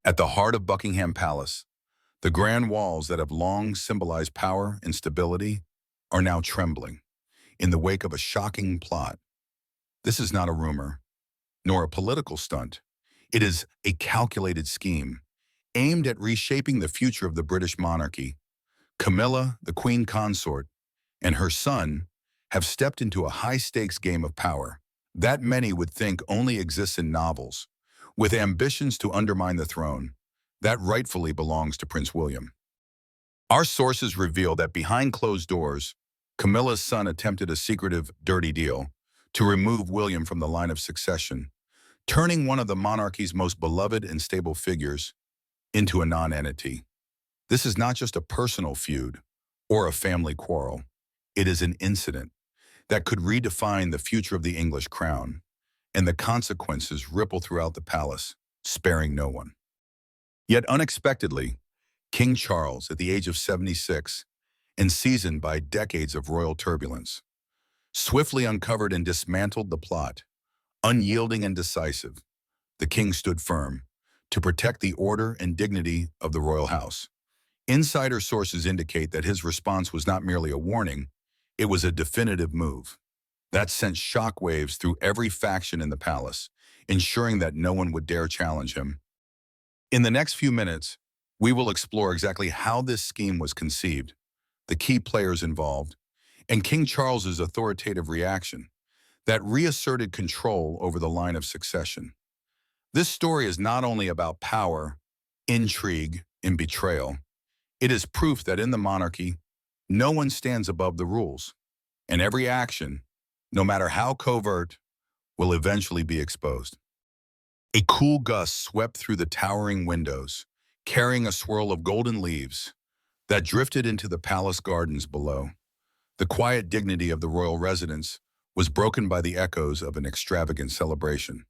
At the heart of Buckingham Palace, the grand walls that have long symbolized power and stability are now trembling in the wake of a shocking plot. This is not a rumor, nor a political stunt. It is a calculated scheme aimed at reshaping the future of the British monarchy. Camilla, the Queen Consort, and her son have stepped into a high-stakes game of power that many would think only exists in novels, with ambitions to undermine the throne that rightfully belongs to Prince William. Our sources reveal that behind closed doors, Camilla's son attempted a secretive, dirty deal to remove William from the line of succession, turning one of the monarchy's most beloved and stable figures into a non-entity. This is not just a personal feud or a family quarrel. It is an incident that could redefine the future of the English crown, and the consequences ripple throughout the palace, sparing no one. Yet unexpectedly, King Charles, at the age of 76, and seasoned by decades of royal turbulence, swiftly uncovered and dismantled the plot. Unyielding and decisive, the king stood firm to protect the order and dignity of the royal house. Insider sources indicate that his response was not merely a warning, it was a definitive move that sent shockwaves through every faction in the palace, ensuring that no one would dare challenge him. In the next few minutes, we will explore exactly how this scheme was conceived, the key players involved, and King Charles's authoritative reaction that reasserted control over the line of succession. This story is not only about power, intrigue, and betrayal. It is proof that in the monarchy, no one stands above the rules, and every action, no matter how covert, will eventually be exposed. A cool gust swept through the towering windows, carrying a swirl of golden leaves that drifted into the palace gardens below. The quiet dignity of the royal residence was broken by the echoes of an extravagant celebration.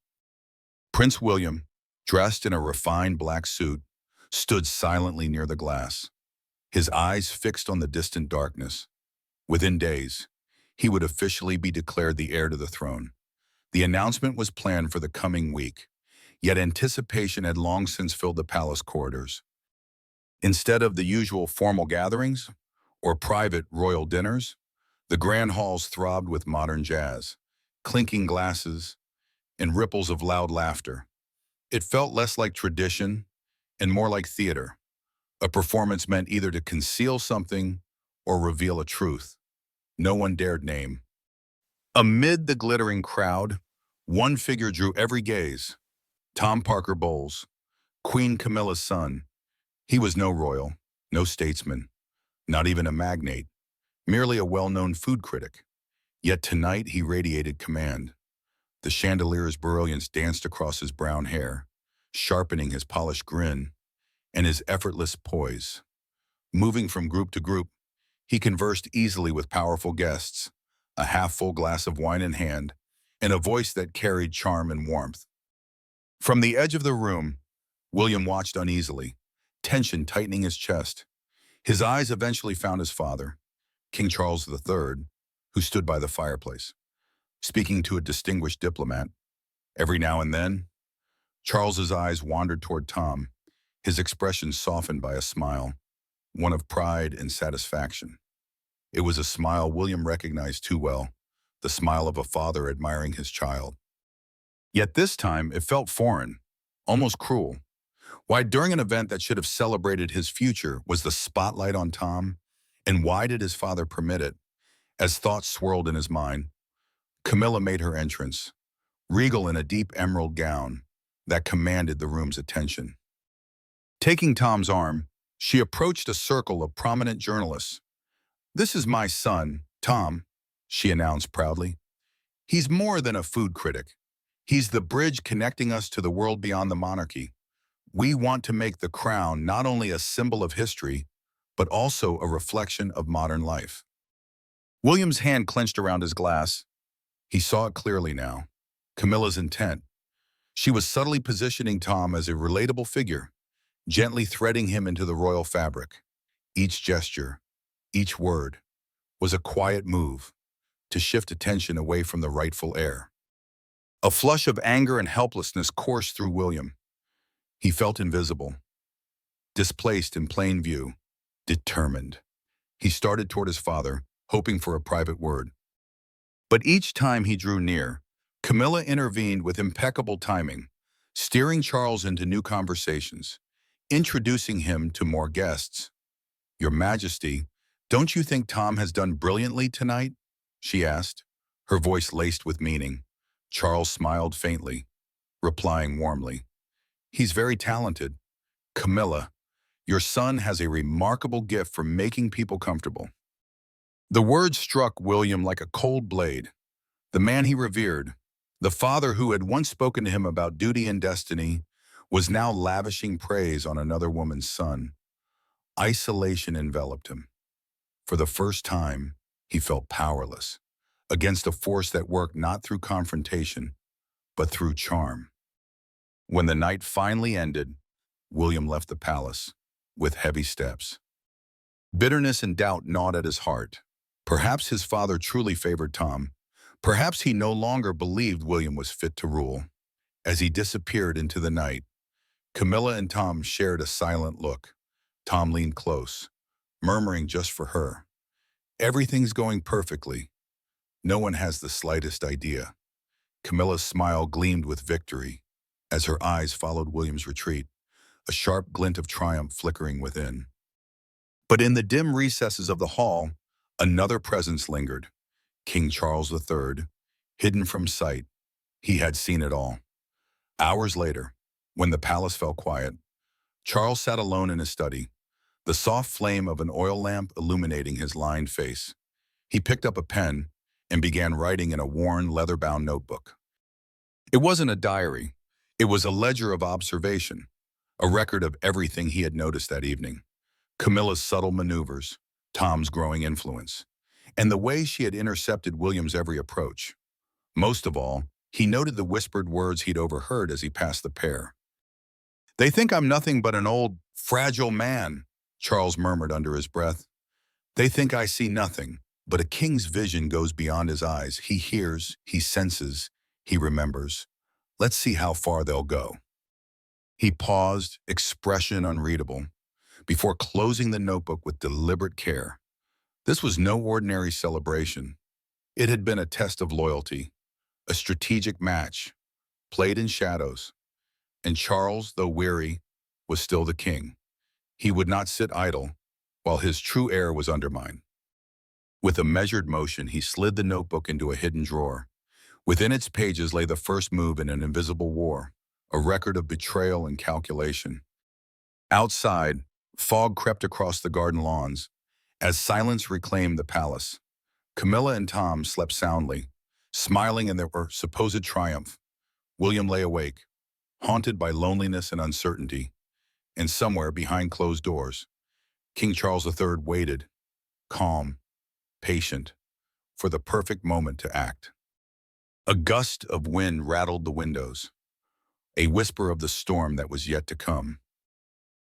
Prince William, dressed in a refined black suit, stood silently near the glass, his eyes fixed on the distant darkness. Within days, he would officially be declared the heir to the throne. The announcement was planned for the coming week, yet anticipation had long since filled the palace corridors. Instead of the usual formal gatherings or private royal dinners, the grand halls throbbed with modern jazz, clinking glasses, and ripples of loud laughter. It felt less like tradition and more like theater, a performance meant either to conceal something or reveal a truth no one dared name. Amid the glittering crowd, one figure drew every gaze: Tom Parker Bowles, Queen Camilla's son. He was no royal, no statesman, not even a magnate, merely a well-known food critic. Yet tonight he radiated command. The chandelier's brilliance danced across his brown hair, sharpening his polished grin and his effortless poise. Moving from group to group, he conversed easily with powerful guests, a half-full glass of wine in hand, and a voice that carried charm and warmth. From the edge of the room, William watched uneasily, tension tightening his chest. His eyes eventually found his father, King Charles III, who stood by the fireplace, speaking to a distinguished diplomat. Every now and then, Charles's eyes wandered toward Tom, his expression softened by a smile, one of pride and satisfaction. It was a smile William recognized too well, the smile of a father admiring his child. Yet this time it felt foreign, almost cruel. Why, during an event that should have celebrated his future, was the spotlight on Tom? And why did his father permit it? As thoughts swirled in his mind, Camilla made her entrance, regal in a deep emerald gown that commanded the room's attention. Taking Tom's arm, she approached a circle of prominent journalists. "This is my son, Tom," she announced proudly. "He's more than a food critic. He's the bridge connecting us to the world beyond the monarchy. We want to make the crown not only a symbol of history, but also a reflection of modern life." William's hand clenched around his glass. He saw it clearly now, Camilla's intent. She was subtly positioning Tom as a relatable figure, gently threading him into the royal fabric. Each gesture, each word, was a quiet move to shift attention away from the rightful heir. A flush of anger and helplessness coursed through William. He felt invisible, displaced in plain view, determined. He started toward his father, hoping for a private word. But each time he drew near, Camilla intervened with impeccable timing, steering Charles into new conversations, introducing him to more guests. "Your Majesty, don't you think Tom has done brilliantly tonight?" she asked, her voice laced with meaning. Charles smiled faintly, replying warmly, "He's very talented. Camilla, your son has a remarkable gift for making people comfortable." The words struck William like a cold blade. The man he revered, the father who had once spoken to him about duty and destiny, was now lavishing praise on another woman's son. Isolation enveloped him. For the first time, he felt powerless, against a force that worked not through confrontation, but through charm. When the night finally ended, William left the palace with heavy steps. Bitterness and doubt gnawed at his heart. Perhaps his father truly favored Tom. Perhaps he no longer believed William was fit to rule. As he disappeared into the night, Camilla and Tom shared a silent look. Tom leaned close, murmuring just for her, "Everything's going perfectly. No one has the slightest idea." Camilla's smile gleamed with victory as her eyes followed William's retreat, a sharp glint of triumph flickering within. But in the dim recesses of the hall, another presence lingered. King Charles III, hidden from sight. He had seen it all. Hours later, when the palace fell quiet, Charles sat alone in his study, the soft flame of an oil lamp illuminating his lined face. He picked up a pen and began writing in a worn, leather-bound notebook. It wasn't a diary. It was a ledger of observation, a record of everything he had noticed that evening. Camilla's subtle maneuvers, Tom's growing influence, and the way she had intercepted William's every approach. Most of all, he noted the whispered words he'd overheard as he passed the pair. "They think I'm nothing but an old, fragile man," Charles murmured under his breath. "They think I see nothing, but a king's vision goes beyond his eyes. He hears, he senses, he remembers. Let's see how far they'll go." He paused, expression unreadable, before closing the notebook with deliberate care. This was no ordinary celebration. It had been a test of loyalty, a strategic match, played in shadows. And Charles, though weary, was still the king. He would not sit idle while his true heir was undermined. With a measured motion, he slid the notebook into a hidden drawer. Within its pages lay the first move in an invisible war, a record of betrayal and calculation. Outside, fog crept across the garden lawns as silence reclaimed the palace. Camilla and Tom slept soundly, smiling in their supposed triumph. William lay awake, haunted by loneliness and uncertainty. And somewhere behind closed doors, King Charles III waited, calm, patient, for the perfect moment to act. A gust of wind rattled the windows, a whisper of the storm that was yet to come.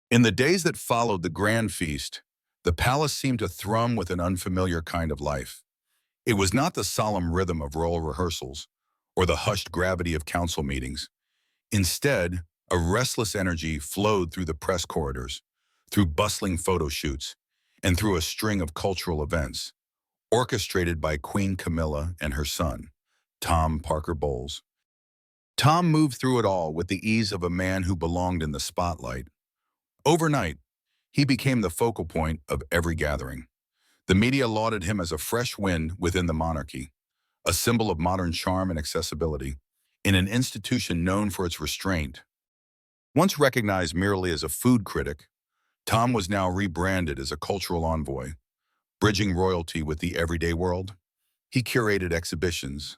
In the days that followed the grand feast, the palace seemed to thrum with an unfamiliar kind of life. It was not the solemn rhythm of royal rehearsals or the hushed gravity of council meetings. Instead, a restless energy flowed through the press corridors, through bustling photo shoots, and through a string of cultural events, orchestrated by Queen Camilla and her son, Tom Parker Bowles. Tom moved through it all with the ease of a man who belonged in the spotlight. Overnight, he became the focal point of every gathering. The media lauded him as a fresh wind within the monarchy, a symbol of modern charm and accessibility, in an institution known for its restraint. Once recognized merely as a food critic, Tom was now rebranded as a cultural envoy, bridging royalty with the everyday world. He curated exhibitions,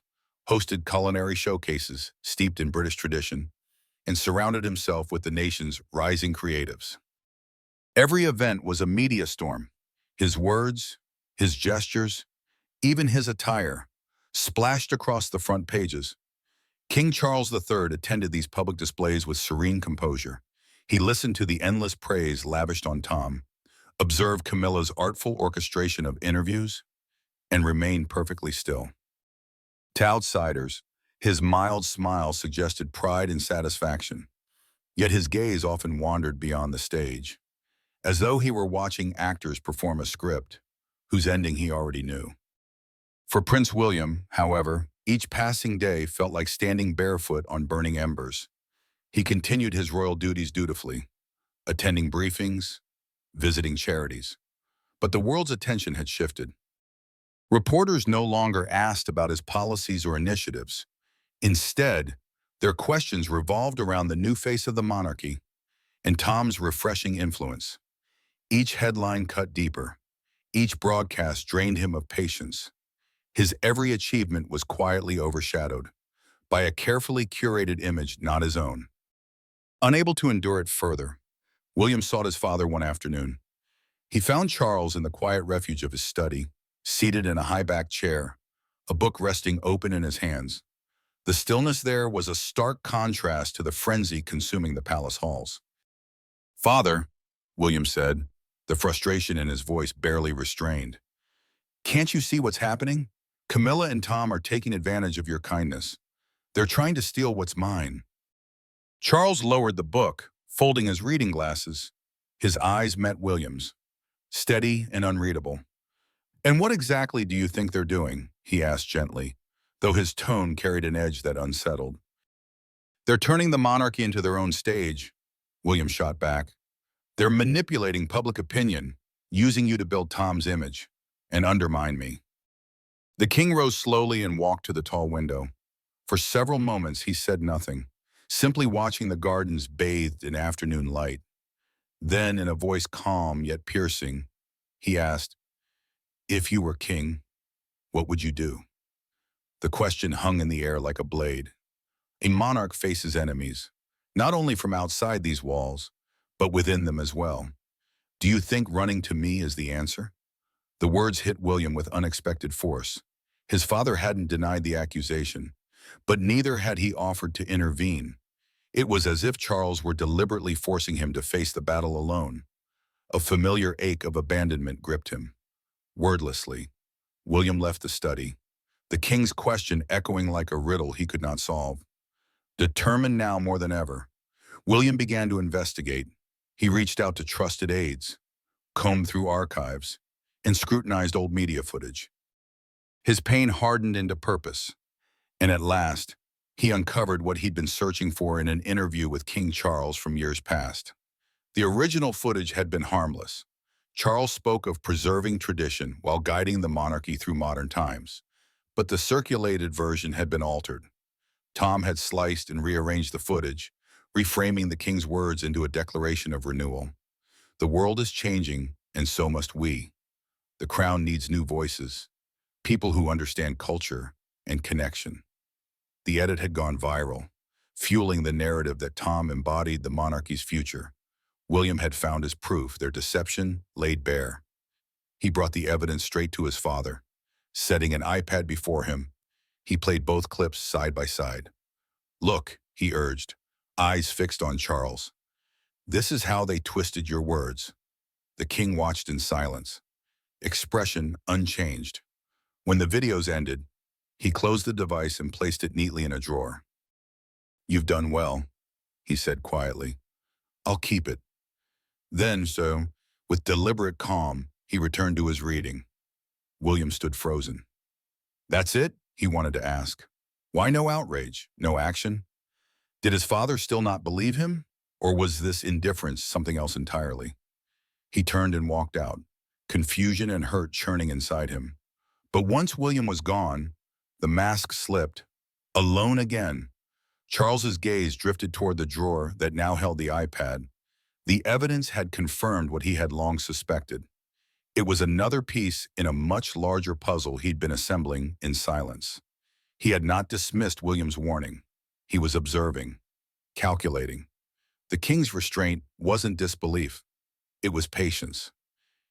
hosted culinary showcases steeped in British tradition, and surrounded himself with the nation's rising creatives. Every event was a media storm. His words, his gestures, even his attire, splashed across the front pages. King Charles III attended these public displays with serene composure. He listened to the endless praise lavished on Tom, observed Camilla's artful orchestration of interviews, and remained perfectly still. To outsiders, his mild smile suggested pride and satisfaction. Yet his gaze often wandered beyond the stage, as though he were watching actors perform a script whose ending he already knew. For Prince William, however, each passing day felt like standing barefoot on burning embers. He continued his royal duties dutifully, attending briefings, visiting charities. But the world's attention had shifted. Reporters no longer asked about his policies or initiatives. Instead, their questions revolved around the new face of the monarchy and Tom's refreshing influence. Each headline cut deeper. Each broadcast drained him of patience. His every achievement was quietly overshadowed by a carefully curated image not his own. Unable to endure it further, William sought his father one afternoon. He found Charles in the quiet refuge of his study, seated in a high-backed chair, a book resting open in his hands. The stillness there was a stark contrast to the frenzy consuming the palace halls. "Father," William said, the frustration in his voice barely restrained. "Can't you see what's happening? Camilla and Tom are taking advantage of your kindness. They're trying to steal what's mine." Charles lowered the book, folding his reading glasses. His eyes met William's, steady and unreadable. "And what exactly do you think they're doing?" he asked gently, though his tone carried an edge that unsettled. "They're turning the monarchy into their own stage," William shot back. "They're manipulating public opinion, using you to build Tom's image and undermine me." The king rose slowly and walked to the tall window. For several moments he said nothing, simply watching the gardens bathed in afternoon light. Then, in a voice calm yet piercing, he asked, "If you were king, what would you do?" The question hung in the air like a blade. A monarch faces enemies, not only from outside these walls, but within them as well. "Do you think running to me is the answer?" The words hit William with unexpected force. His father hadn't denied the accusation, but neither had he offered to intervene. It was as if Charles were deliberately forcing him to face the battle alone. A familiar ache of abandonment gripped him. Wordlessly, William left the study, the king's question echoing like a riddle he could not solve. Determined now more than ever, William began to investigate. He reached out to trusted aides, combed through archives, and scrutinized old media footage. His pain hardened into purpose, and at last, he uncovered what he'd been searching for in an interview with King Charles from years past. The original footage had been harmless. Charles spoke of preserving tradition while guiding the monarchy through modern times. But the circulated version had been altered. Tom had sliced and rearranged the footage, reframing the king's words into a declaration of renewal. "The world is changing, and so must we. The crown needs new voices, people who understand culture and connection." The edit had gone viral, fueling the narrative that Tom embodied the monarchy's future. William had found his proof, their deception laid bare. He brought the evidence straight to his father. Setting an iPad before him, he played both clips side by side. "Look," he urged, eyes fixed on Charles. "This is how they twisted your words." The king watched in silence, expression unchanged. When the videos ended, he closed the device and placed it neatly in a drawer. "You've done well," he said quietly. "I'll keep it." Then, with deliberate calm, he returned to his reading. William stood frozen. "That's it?" he wanted to ask. Why no outrage, no action? Did his father still not believe him? Or was this indifference something else entirely? He turned and walked out, confusion and hurt churning inside him. But once William was gone, the mask slipped. Alone again, Charles's gaze drifted toward the drawer that now held the iPad. The evidence had confirmed what he had long suspected. It was another piece in a much larger puzzle he'd been assembling in silence. He had not dismissed William's warning. He was observing, calculating. The king's restraint wasn't disbelief. It was patience.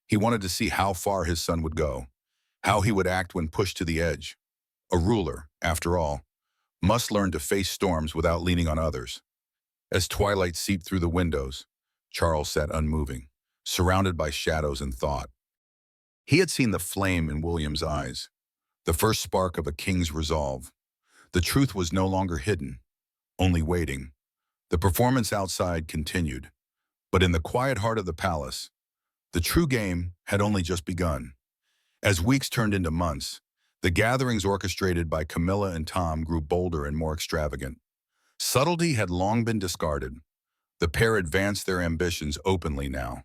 He wanted to see how far his son would go, how he would act when pushed to the edge. A ruler, after all, must learn to face storms without leaning on others. As twilight seeped through the windows, Charles sat unmoving, surrounded by shadows and thought. He had seen the flame in William's eyes, the first spark of a king's resolve. The truth was no longer hidden, only waiting. The performance outside continued, but in the quiet heart of the palace, the true game had only just begun. As weeks turned into months, the gatherings orchestrated by Camilla and Tom grew bolder and more extravagant. Subtlety had long been discarded. The pair advanced their ambitions openly now,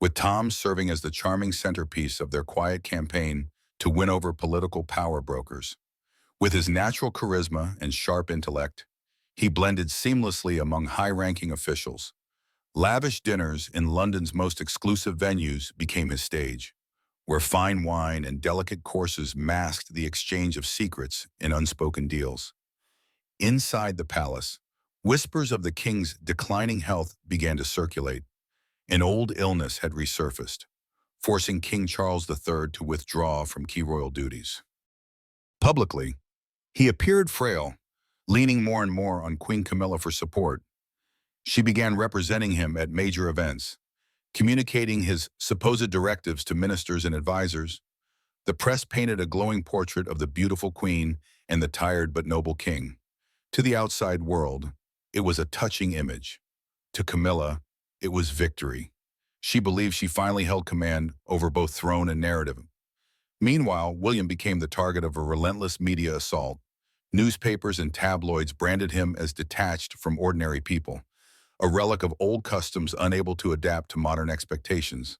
with Tom serving as the charming centerpiece of their quiet campaign to win over political power brokers. With his natural charisma and sharp intellect, he blended seamlessly among high-ranking officials. Lavish dinners in London's most exclusive venues became his stage, where fine wine and delicate courses masked the exchange of secrets in unspoken deals. Inside the palace, whispers of the king's declining health began to circulate. An old illness had resurfaced, forcing King Charles III to withdraw from key royal duties. Publicly, he appeared frail, leaning more and more on Queen Camilla for support. She began representing him at major events, communicating his supposed directives to ministers and advisors. The press painted a glowing portrait of the beautiful queen and the tired but noble king. To the outside world, it was a touching image. To Camilla, it was victory. She believed she finally held command over both throne and narrative. Meanwhile, William became the target of a relentless media assault. Newspapers and tabloids branded him as detached from ordinary people, a relic of old customs unable to adapt to modern expectations.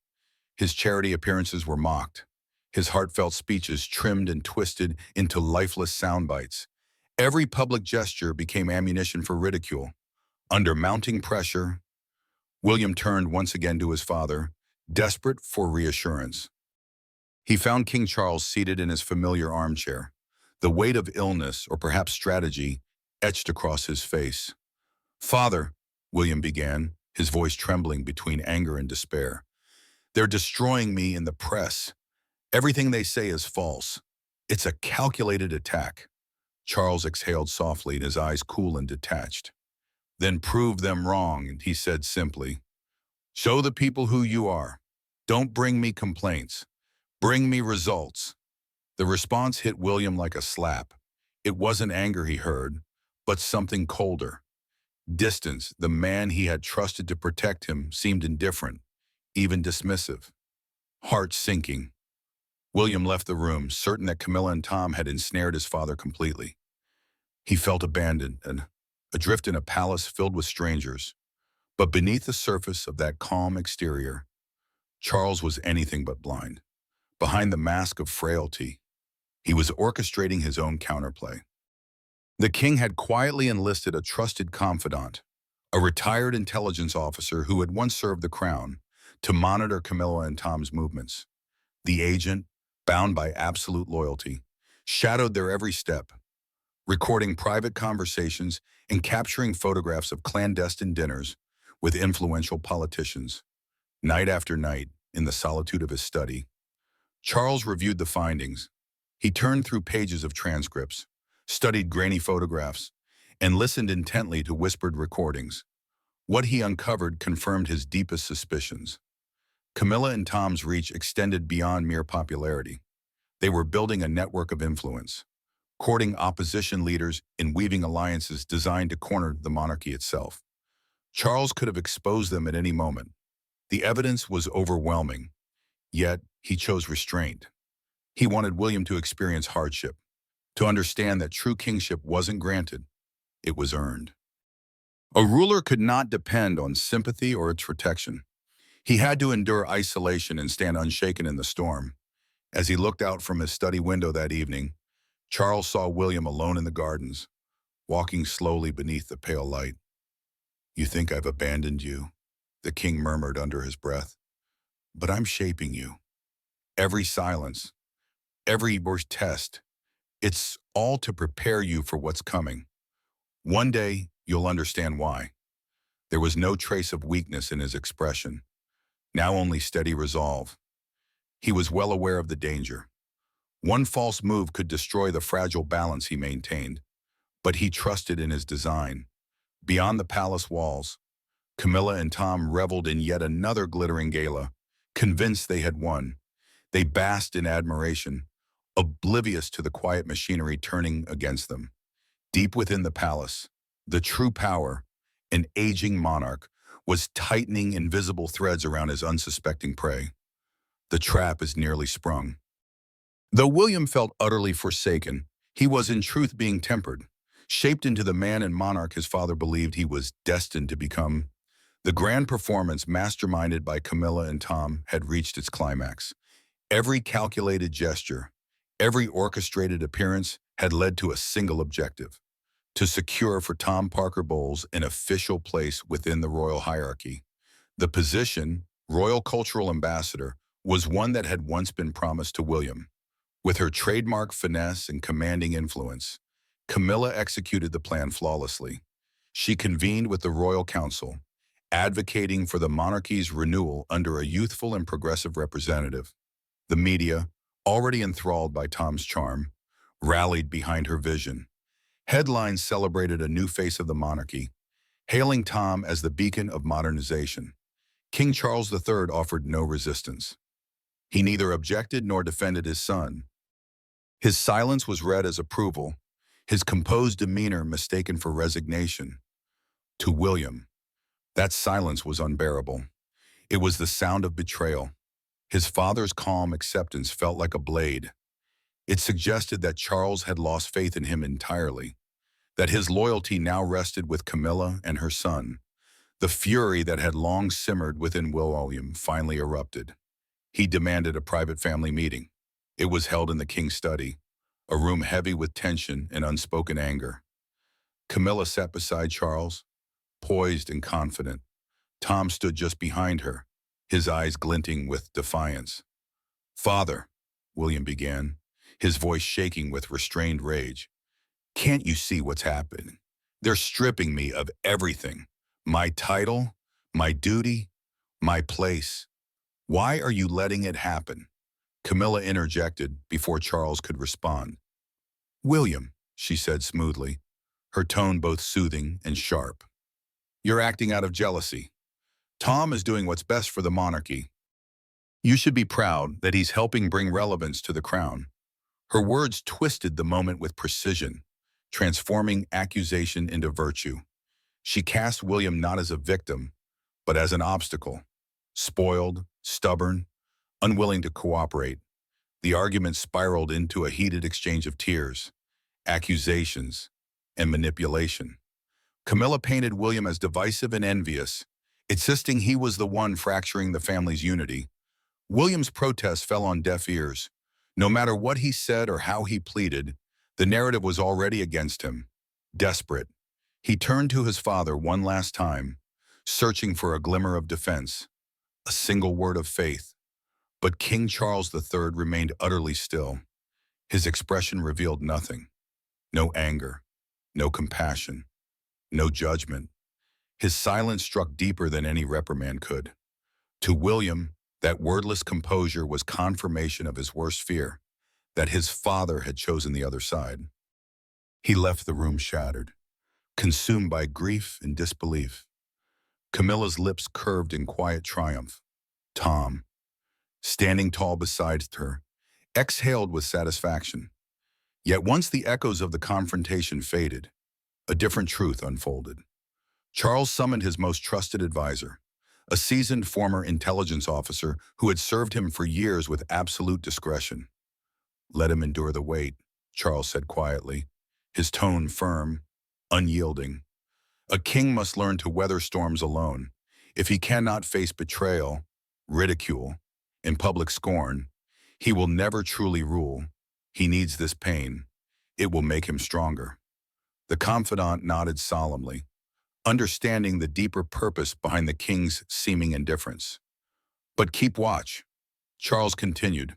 His charity appearances were mocked, his heartfelt speeches trimmed and twisted into lifeless sound bites. Every public gesture became ammunition for ridicule. Under mounting pressure, William turned once again to his father, desperate for reassurance. He found King Charles seated in his familiar armchair, the weight of illness or perhaps strategy etched across his face. "Father," William began, his voice trembling between anger and despair, "they're destroying me in the press. Everything they say is false. It's a calculated attack." Charles exhaled softly, his eyes cool and detached. "Then prove them wrong," he said simply. "Show the people who you are. Don't bring me complaints. Bring me results." The response hit William like a slap. It wasn't anger he heard, but something colder. Distance. The man he had trusted to protect him seemed indifferent, even dismissive. Heart sinking. William left the room, certain that Camilla and Tom had ensnared his father completely. He felt abandoned and adrift in a palace filled with strangers. But beneath the surface of that calm exterior, Charles was anything but blind. Behind the mask of frailty, he was orchestrating his own counterplay. The king had quietly enlisted a trusted confidant, a retired intelligence officer who had once served the crown, to monitor Camilla and Tom's movements. The agent, bound by absolute loyalty, shadowed their every step, recording private conversations and capturing photographs of clandestine dinners with influential politicians. Night after night, in the solitude of his study, Charles reviewed the findings. He turned through pages of transcripts, studied grainy photographs, and listened intently to whispered recordings. What he uncovered confirmed his deepest suspicions. Camilla and Tom's reach extended beyond mere popularity. They were building a network of influence, courting opposition leaders and weaving alliances designed to corner the monarchy itself. Charles could have exposed them at any moment. The evidence was overwhelming, yet he chose restraint. He wanted William to experience hardship, to understand that true kingship wasn't granted, it was earned. A ruler could not depend on sympathy or its protection. He had to endure isolation and stand unshaken in the storm. As he looked out from his study window that evening, Charles saw William alone in the gardens, walking slowly beneath the pale light. "You think I've abandoned you," the king murmured under his breath. "But I'm shaping you. Every silence, every worst test, it's all to prepare you for what's coming. One day, you'll understand why." There was no trace of weakness in his expression, now only steady resolve. He was well aware of the danger. One false move could destroy the fragile balance he maintained, but he trusted in his design. Beyond the palace walls, Camilla and Tom reveled in yet another glittering gala, convinced they had won. They basked in admiration, oblivious to the quiet machinery turning against them. Deep within the palace, the true power, An aging monarch was tightening invisible threads around his unsuspecting prey. The trap is nearly sprung. Though William felt utterly forsaken, he was in truth being tempered, shaped into the man and monarch his father believed he was destined to become. The grand performance masterminded by Camilla and Tom had reached its climax. Every calculated gesture, every orchestrated appearance had led to a single objective: to secure for Tom Parker Bowles an official place within the royal hierarchy. The position, Royal Cultural Ambassador, was one that had once been promised to William. With her trademark finesse and commanding influence, Camilla executed the plan flawlessly. She convened with the Royal Council, advocating for the monarchy's renewal under a youthful and progressive representative. The media, already enthralled by Tom's charm, rallied behind her vision. Headlines celebrated a new face of the monarchy, hailing Tom as the beacon of modernization. King Charles III offered no resistance. He neither objected nor defended his son. His silence was read as approval, his composed demeanor mistaken for resignation. To William, that silence was unbearable. It was the sound of betrayal. His father's calm acceptance felt like a blade. It suggested that Charles had lost faith in him entirely, that his loyalty now rested with Camilla and her son. The fury that had long simmered within William finally erupted. He demanded a private family meeting. It was held in the king's study, a room heavy with tension and unspoken anger. Camilla sat beside Charles, poised and confident. Tom stood just behind her, his eyes glinting with defiance. "Father," William began, his voice shaking with restrained rage, "can't you see what's happening? They're stripping me of everything. My title, my duty, my place. Why are you letting it happen?" Camilla interjected before Charles could respond. "William," she said smoothly, her tone both soothing and sharp, "you're acting out of jealousy. Tom is doing what's best for the monarchy. You should be proud that he's helping bring relevance to the crown." Her words twisted the moment with precision, transforming accusation into virtue. She cast William not as a victim, but as an obstacle. Spoiled, stubborn, unwilling to cooperate, the argument spiraled into a heated exchange of tears, accusations, and manipulation. Camilla painted William as divisive and envious, insisting he was the one fracturing the family's unity. William's protest fell on deaf ears. No matter what he said or how he pleaded, the narrative was already against him. Desperate, he turned to his father one last time, searching for a glimmer of defense, a single word of faith. But King Charles III remained utterly still. His expression revealed nothing. No anger, no compassion, no judgment. His silence struck deeper than any reprimand could. To William, that wordless composure was confirmation of his worst fear, that his father had chosen the other side. He left the room shattered, consumed by grief and disbelief. Camilla's lips curved in quiet triumph. Tom, standing tall beside her, exhaled with satisfaction. Yet once the echoes of the confrontation faded, a different truth unfolded. Charles summoned his most trusted advisor, a seasoned former intelligence officer who had served him for years with absolute discretion. "Let him endure the weight," Charles said quietly, his tone firm, unyielding. "A king must learn to weather storms alone. If he cannot face betrayal, ridicule, and public scorn, he will never truly rule. He needs this pain. It will make him stronger." The confidant nodded solemnly, understanding the deeper purpose behind the king's seeming indifference. "But keep watch," Charles continued.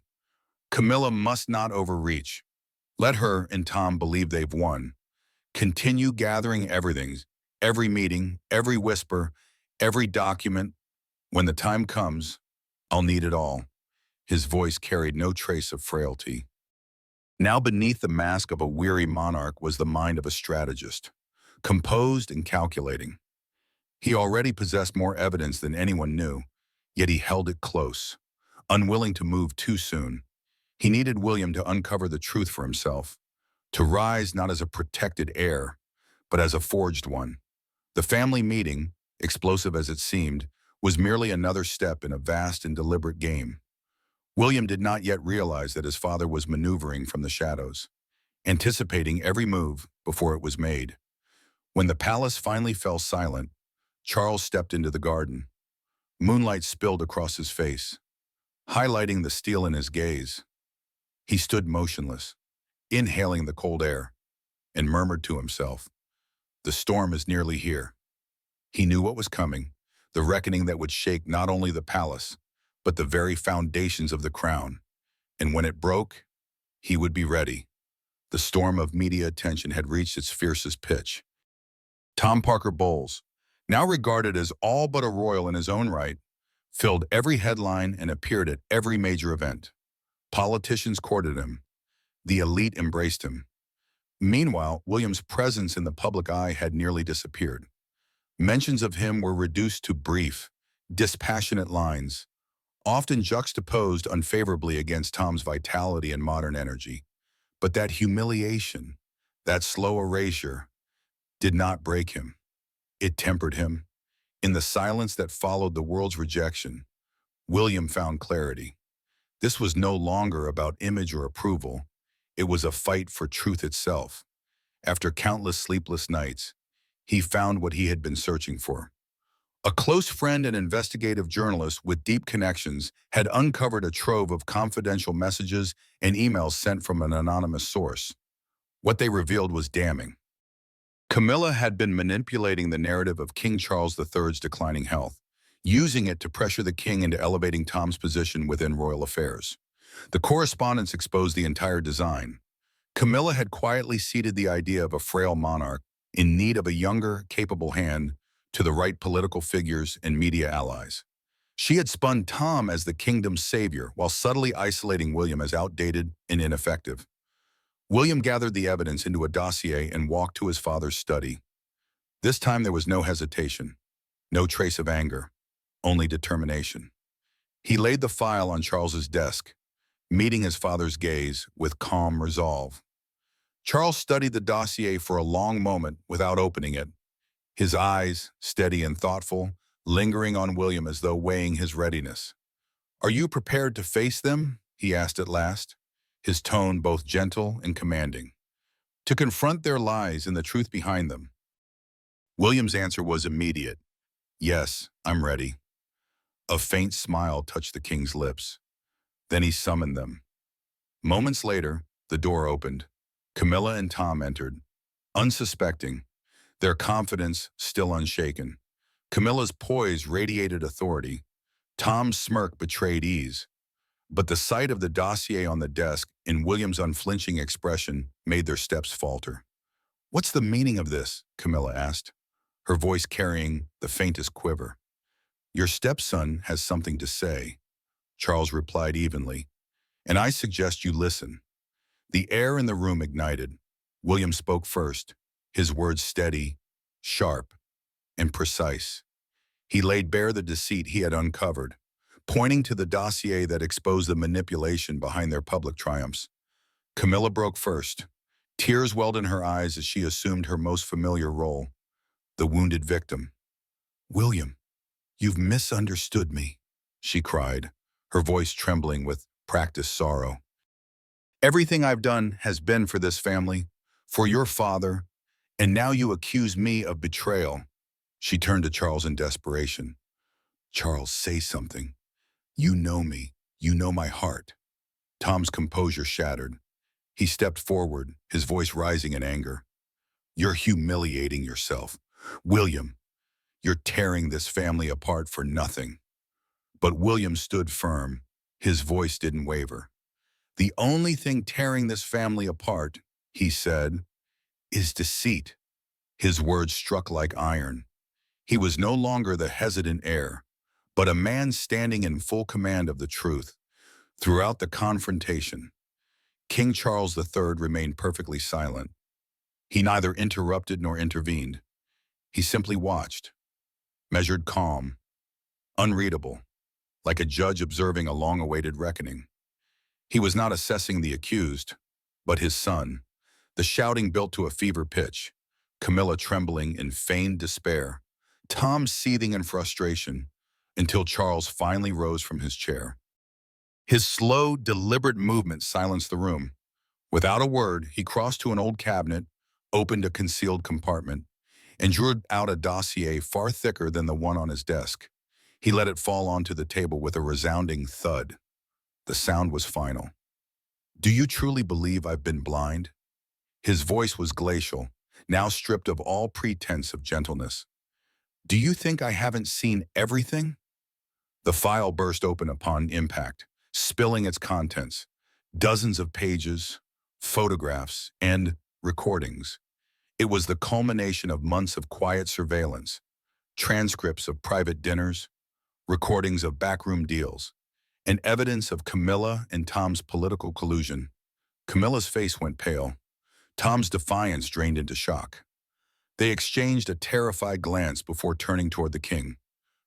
"Camilla must not overreach. Let her and Tom believe they've won. Continue gathering everything, every meeting, every whisper, every document. When the time comes, I'll need it all." His voice carried no trace of frailty. Now beneath the mask of a weary monarch was the mind of a strategist, composed and calculating. He already possessed more evidence than anyone knew, yet he held it close, unwilling to move too soon. He needed William to uncover the truth for himself, to rise not as a protected heir, but as a forged one. The family meeting, explosive as it seemed, was merely another step in a vast and deliberate game. William did not yet realize that his father was maneuvering from the shadows, anticipating every move before it was made. When the palace finally fell silent, Charles stepped into the garden. Moonlight spilled across his face, highlighting the steel in his gaze. He stood motionless, inhaling the cold air, and murmured to himself, "The storm is nearly here." He knew what was coming, the reckoning that would shake not only the palace, but the very foundations of the crown. And when it broke, he would be ready. The storm of media attention had reached its fiercest pitch. Tom Parker Bowles, now regarded as all but a royal in his own right, filled every headline and appeared at every major event. Politicians courted him. The elite embraced him. Meanwhile, William's presence in the public eye had nearly disappeared. Mentions of him were reduced to brief, dispassionate lines, often juxtaposed unfavorably against Tom's vitality and modern energy. But that humiliation, that slow erasure, did not break him. It tempered him. In the silence that followed the world's rejection, William found clarity. This was no longer about image or approval. It was a fight for truth itself. After countless sleepless nights, he found what he had been searching for. A close friend and investigative journalist with deep connections had uncovered a trove of confidential messages and emails sent from an anonymous source. What they revealed was damning. Camilla had been manipulating the narrative of King Charles III's declining health, using it to pressure the king into elevating Tom's position within royal affairs. The correspondence exposed the entire design. Camilla had quietly ceded the idea of a frail monarch in need of a younger, capable hand to the right political figures and media allies. She had spun Tom as the kingdom's savior while subtly isolating William as outdated and ineffective. William gathered the evidence into a dossier and walked to his father's study. This time there was no hesitation, no trace of anger, only determination. He laid the file on Charles's desk, meeting his father's gaze with calm resolve. Charles studied the dossier for a long moment without opening it, his eyes, steady and thoughtful, lingering on William as though weighing his readiness. "Are you prepared to face them?" he asked at last, his tone both gentle and commanding. "To confront their lies and the truth behind them?" William's answer was immediate. "Yes, I'm ready." A faint smile touched the king's lips. Then he summoned them. Moments later, the door opened. Camilla and Tom entered, unsuspecting, their confidence still unshaken. Camilla's poise radiated authority. Tom's smirk betrayed ease. But the sight of the dossier on the desk and William's unflinching expression made their steps falter. "What's the meaning of this?" Camilla asked, her voice carrying the faintest quiver. "Your stepson has something to say," Charles replied evenly, "and I suggest you listen." The air in the room ignited. William spoke first, his words steady, sharp, and precise. He laid bare the deceit he had uncovered, pointing to the dossier that exposed the manipulation behind their public triumphs. Camilla broke first. Tears welled in her eyes as she assumed her most familiar role, the wounded victim. "William, you've misunderstood me," she cried, her voice trembling with practiced sorrow. "Everything I've done has been for this family, for your father, and now you accuse me of betrayal." She turned to Charles in desperation. "Charles, say something. You know me. You know my heart." Tom's composure shattered. He stepped forward, his voice rising in anger. "You're humiliating yourself. William, you're tearing this family apart for nothing." But William stood firm. His voice didn't waver. "The only thing tearing this family apart," he said, "is deceit." His words struck like iron. He was no longer the hesitant heir, but a man standing in full command of the truth. Throughout the confrontation, King Charles III remained perfectly silent. He neither interrupted nor intervened. He simply watched, measured calm, unreadable, like a judge observing a long-awaited reckoning. He was not assessing the accused, but his son. The shouting built to a fever pitch. Camilla trembling in feigned despair, Tom seething in frustration, until Charles finally rose from his chair. His slow, deliberate movement silenced the room. Without a word, he crossed to an old cabinet, opened a concealed compartment, and drew out a dossier far thicker than the one on his desk. He let it fall onto the table with a resounding thud. The sound was final. "Do you truly believe I've been blind?" His voice was glacial, now stripped of all pretense of gentleness. "Do you think I haven't seen everything?" The file burst open upon impact, spilling its contents. Dozens of pages, photographs, and recordings. It was the culmination of months of quiet surveillance, transcripts of private dinners, recordings of backroom deals, and evidence of Camilla and Tom's political collusion. Camilla's face went pale. Tom's defiance drained into shock. They exchanged a terrified glance before turning toward the king.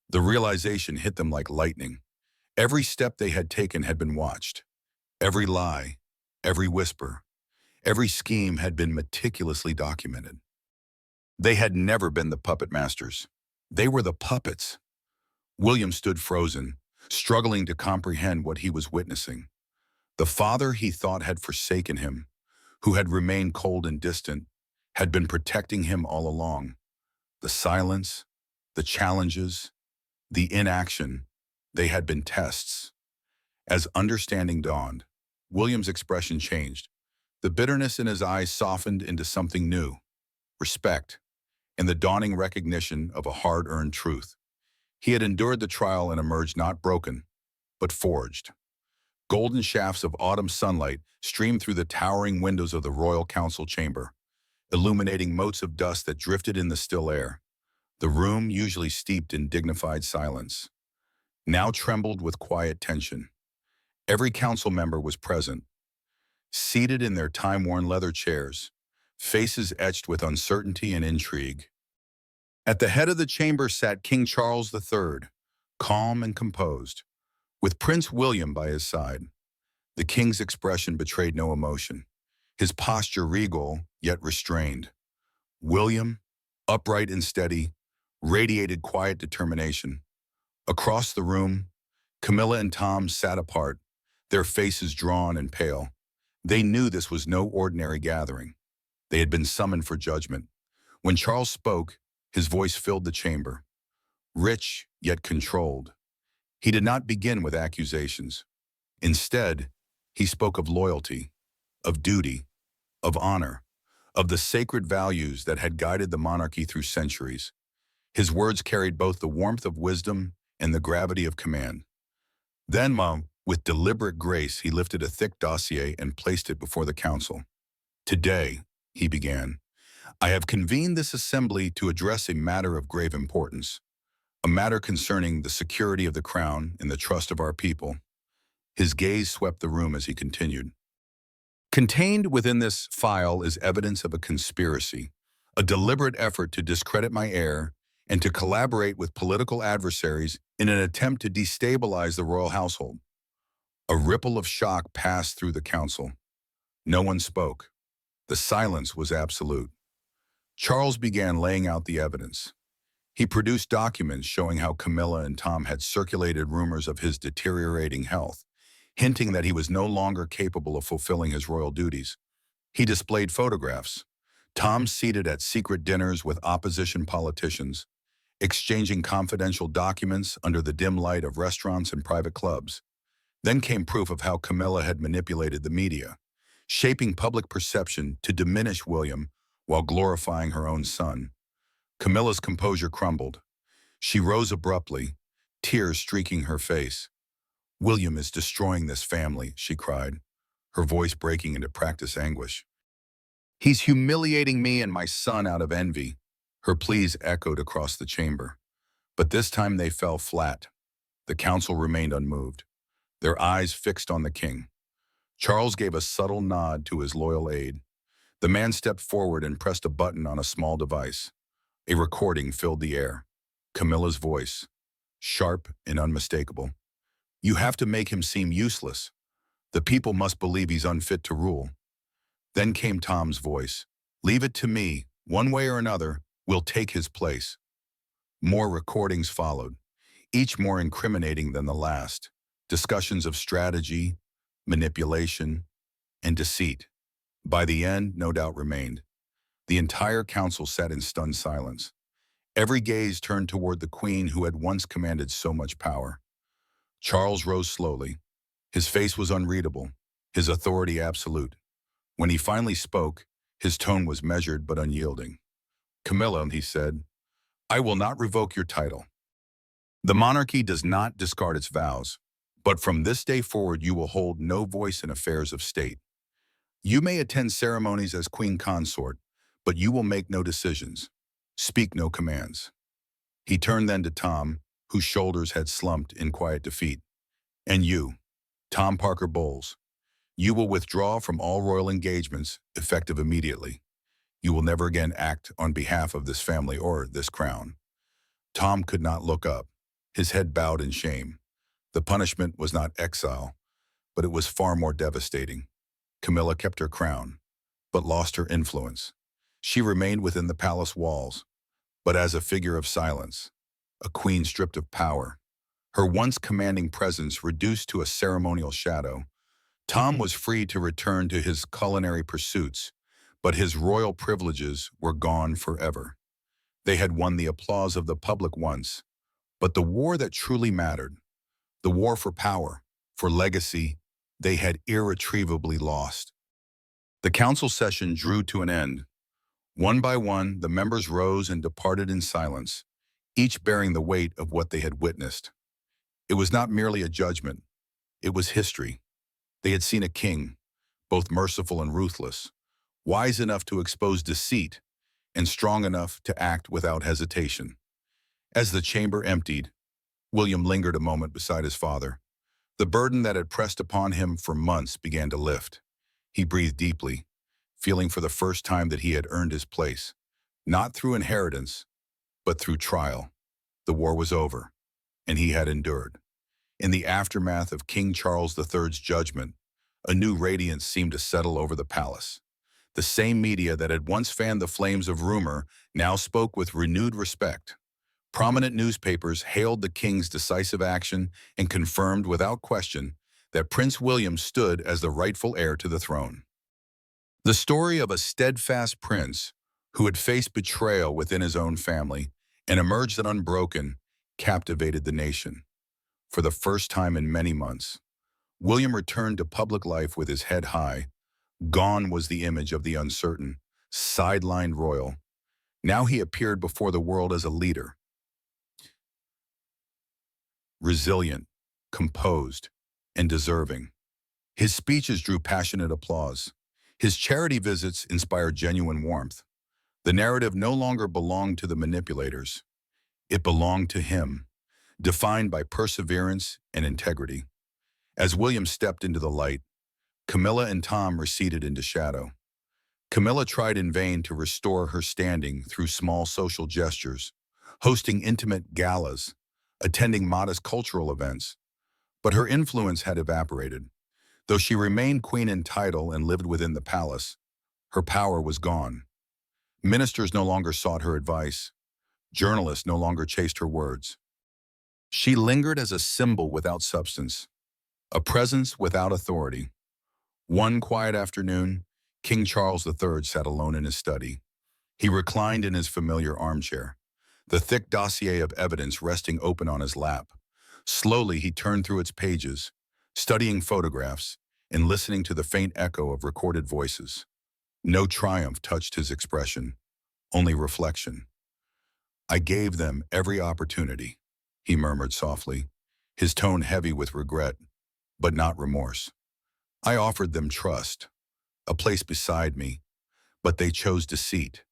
The realization hit them like lightning. Every step they had taken had been watched. Every lie, every whisper, every scheme had been meticulously documented. They had never been the puppet masters. They were the puppets. William stood frozen, struggling to comprehend what he was witnessing. The father he thought had forsaken him, who had remained cold and distant, had been protecting him all along. The silence, the challenges, the inaction, they had been tests. As understanding dawned, William's expression changed. The bitterness in his eyes softened into something new, respect, and the dawning recognition of a hard-earned truth. He had endured the trial and emerged not broken, but forged. Golden shafts of autumn sunlight streamed through the towering windows of the royal council chamber, illuminating motes of dust that drifted in the still air. The room, usually steeped in dignified silence, now trembled with quiet tension. Every council member was present, seated in their time-worn leather chairs, faces etched with uncertainty and intrigue. At the head of the chamber sat King Charles III, calm and composed, with Prince William by his side. The king's expression betrayed no emotion, his posture regal yet restrained. William, upright and steady, radiated quiet determination. Across the room, Camilla and Tom sat apart, their faces drawn and pale. They knew this was no ordinary gathering. They had been summoned for judgment. When Charles spoke, his voice filled the chamber, rich yet controlled. He did not begin with accusations. Instead, he spoke of loyalty, of duty, of honor, of the sacred values that had guided the monarchy through centuries. His words carried both the warmth of wisdom and the gravity of command. Then, with deliberate grace, he lifted a thick dossier and placed it before the council. "Today," he began, "I have convened this assembly to address a matter of grave importance, a matter concerning the security of the crown and the trust of our people." His gaze swept the room as he continued. "Contained within this file is evidence of a conspiracy, a deliberate effort to discredit my heir and to collaborate with political adversaries in an attempt to destabilize the royal household." A ripple of shock passed through the council. No one spoke. The silence was absolute. Charles began laying out the evidence. He produced documents showing how Camilla and Tom had circulated rumors of his deteriorating health, hinting that he was no longer capable of fulfilling his royal duties. He displayed photographs. Tom seated at secret dinners with opposition politicians, exchanging confidential documents under the dim light of restaurants and private clubs. Then came proof of how Camilla had manipulated the media, shaping public perception to diminish William while glorifying her own son. Camilla's composure crumbled. She rose abruptly, tears streaking her face. "William is destroying this family," she cried, her voice breaking into practiced anguish. "He's humiliating me and my son out of envy." Her pleas echoed across the chamber. But this time they fell flat. The council remained unmoved, their eyes fixed on the king. Charles gave a subtle nod to his loyal aide. The man stepped forward and pressed a button on a small device. A recording filled the air. Camilla's voice, sharp and unmistakable. "You have to make him seem useless. The people must believe he's unfit to rule." Then came Tom's voice. "Leave it to me. One way or another, we'll take his place. More recordings followed, each more incriminating than the last. Discussions of strategy, manipulation, and deceit. By the end, no doubt remained. The entire council sat in stunned silence. Every gaze turned toward the queen who had once commanded so much power. Charles rose slowly. His face was unreadable, his authority absolute. When he finally spoke, his tone was measured but unyielding. Camilla, he said, I will not revoke your title. The monarchy does not discard its vows, but from this day forward you will hold no voice in affairs of state. You may attend ceremonies as queen consort, but you will make no decisions, speak no commands. He turned then to Tom, whose shoulders had slumped in quiet defeat. And you, Tom Parker Bowles, you will withdraw from all royal engagements, effective immediately. You will never again act on behalf of this family or this crown. Tom could not look up. His head bowed in shame. The punishment was not exile, but it was far more devastating. Camilla kept her crown, but lost her influence. She remained within the palace walls, but as a figure of silence, a queen stripped of power, her once commanding presence reduced to a ceremonial shadow. Tom was free to return to his culinary pursuits, but his royal privileges were gone forever. They had won the applause of the public once, but the war that truly mattered, the war for power, for legacy, they had irretrievably lost. The council session drew to an end. One by one, the members rose and departed in silence, each bearing the weight of what they had witnessed. It was not merely a judgment, it was history. They had seen a king, both merciful and ruthless, wise enough to expose deceit and strong enough to act without hesitation. As the chamber emptied, William lingered a moment beside his father. The burden that had pressed upon him for months began to lift. He breathed deeply, feeling for the first time that he had earned his place, not through inheritance, but through trial. The war was over, and he had endured. In the aftermath of King Charles III's judgment, a new radiance seemed to settle over the palace. The same media that had once fanned the flames of rumor now spoke with renewed respect. Prominent newspapers hailed the king's decisive action and confirmed without question that Prince William stood as the rightful heir to the throne. The story of a steadfast prince who had faced betrayal within his own family and emerged unbroken captivated the nation. For the first time in many months, William returned to public life with his head high. Gone was the image of the uncertain, sidelined royal. Now he appeared before the world as a leader, resilient, composed, and deserving. His speeches drew passionate applause. His charity visits inspired genuine warmth. The narrative no longer belonged to the manipulators. It belonged to him, defined by perseverance and integrity. As William stepped into the light, Camilla and Tom receded into shadow. Camilla tried in vain to restore her standing through small social gestures, hosting intimate galas, attending modest cultural events. But her influence had evaporated. Though she remained queen in title and lived within the palace, her power was gone. Ministers no longer sought her advice. Journalists no longer chased her words. She lingered as a symbol without substance, a presence without authority. One quiet afternoon, King Charles III sat alone in his study. He reclined in his familiar armchair, the thick dossier of evidence resting open on his lap. Slowly, he turned through its pages, studying photographs and listening to the faint echo of recorded voices. No triumph touched his expression, only reflection. I gave them every opportunity, he murmured softly, his tone heavy with regret, but not remorse. I offered them trust, a place beside me, but they chose deceit.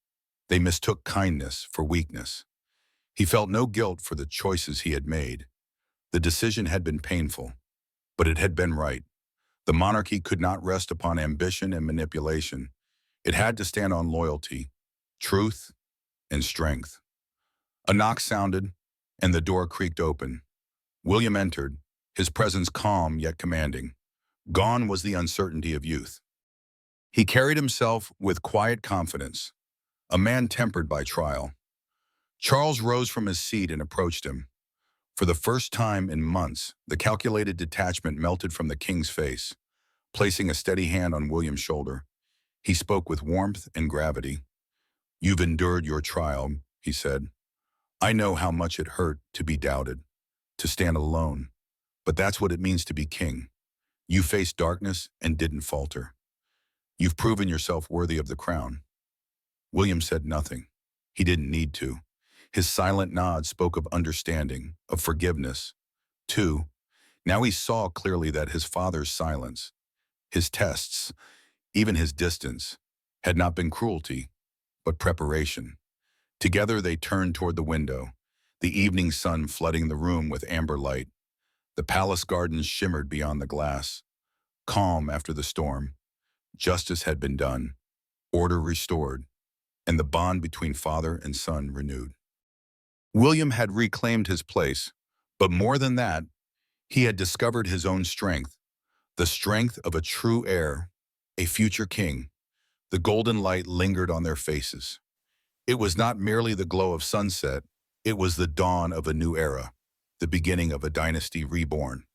They mistook kindness for weakness. He felt no guilt for the choices he had made. The decision had been painful, but it had been right. The monarchy could not rest upon ambition and manipulation. It had to stand on loyalty, truth, and strength. A knock sounded, and the door creaked open. William entered, his presence calm yet commanding. Gone was the uncertainty of youth. He carried himself with quiet confidence, a man tempered by trial. Charles rose from his seat and approached him. For the first time in months, the calculated detachment melted from the king's face. Placing a steady hand on William's shoulder, he spoke with warmth and gravity. "You've endured your trial," he said. "I know how much it hurt to be doubted, to stand alone. But that's what it means to be king. You faced darkness and didn't falter. You've proven yourself worthy of the crown." William said nothing. He didn't need to. His silent nod spoke of understanding, of forgiveness. Too, now he saw clearly that his father's silence, his tests, even his distance, had not been cruelty, but preparation. Together they turned toward the window, the evening sun flooding the room with amber light. The palace gardens shimmered beyond the glass. Calm after the storm. Justice had been done, order restored, and the bond between father and son renewed. William had reclaimed his place, but more than that, he had discovered his own strength, the strength of a true heir, a future king. The golden light lingered on their faces. It was not merely the glow of sunset, it was the dawn of a new era, the beginning of a dynasty reborn.